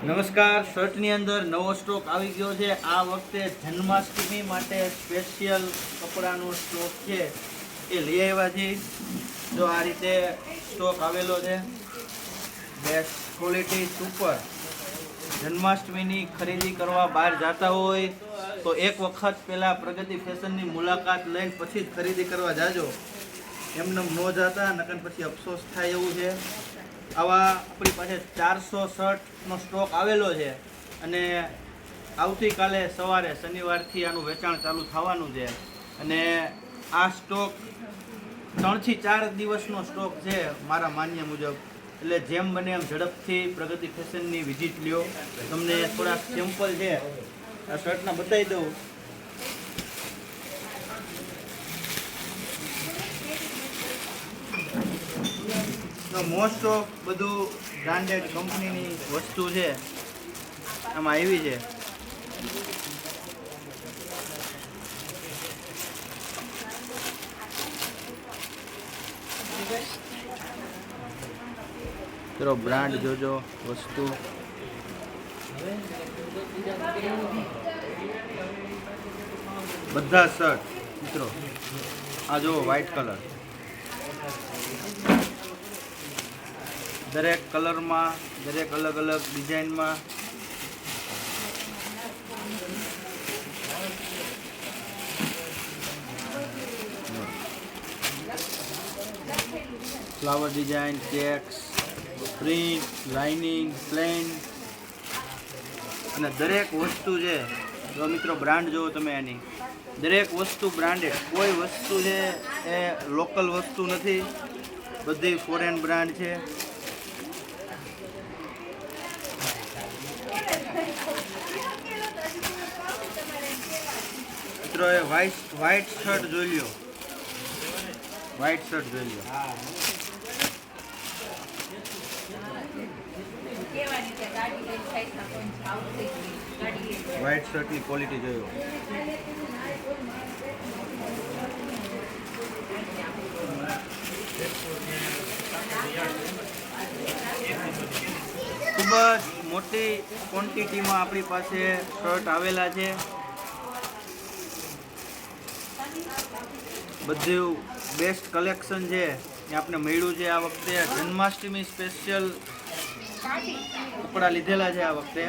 નમસ્કાર. શર્ટની અંદર નવો સ્ટોક આવી ગયો છે. આ વખતે જન્માષ્ટમી માટે સ્પેશિયલ કપડાનો સ્ટોક છે એ લઈ આવ્યા છે. જો આ રીતે સ્ટોક આવેલો છે, બેસ્ટ ક્વોલિટી, સુપર. જન્માષ્ટમીની ખરીદી કરવા બહાર જતા હોય તો એક વખત પહેલાં પ્રગતિ ફેશનની મુલાકાત લઈને પછી જ ખરીદી કરવા જાજો. એમને ન જતા નકર પછી અફસોસ થાય એવું છે. આવા આપણી પાસે 400 શર્ટનો સ્ટોક આવેલો છે અને આવતીકાલે સવારે શનિવારથી આનું વેચાણ ચાલુ થવાનું છે. અને આ સ્ટોક 3 થી 4 દિવસનો સ્ટોક છે મારા માન્ય મુજબ. એટલે જેમ બને એમ ઝડપથી પ્રગતિ ફેશનની વિઝિટ લ્યો. તમને થોડાક સેમ્પલ છે આ શર્ટના બતાવી દઉં. તો મોસ્ટ ઓફ બધું બ્રાન્ડેડ કંપનીની વસ્તુ છે આમાં આવી છે. ચલો બ્રાન્ડ જોજો, વસ્તુ બધા શર્ટ મિત્રો. આ જો વ્હાઈટ કલર, દરેક કલરમાં, દરેક અલગ અલગ ડિઝાઇનમાં. Flower design, checks, print, lining, plain. અને દરેક વસ્તુ છે જો મિત્રો, બ્રાન્ડ જુઓ તમે. એની દરેક વસ્તુ બ્રાન્ડેડ. કોઈ વસ્તુ છે એ લોકલ વસ્તુ નથી, બધી ફોરેન બ્રાન્ડ છે. મિત્રો એ વ્હાઈટ શર્ટ જોઈ લ્યો, વ્હાઈટ શર્ટ જોઈ લ્યો. વ્હાઈટ શર્ટની ક્વોલિટી જોયો. ખૂબ જ મોટી ક્વોન્ટિટીમાં આપણી પાસે શર્ટ આવેલા છે. બધું બેસ્ટ કલેક્શન છે એ આપણે મળ્યું છે. આ વખતે જન્માષ્ટમી સ્પેશિયલ કપડાં લીધેલા છે આ વખતે.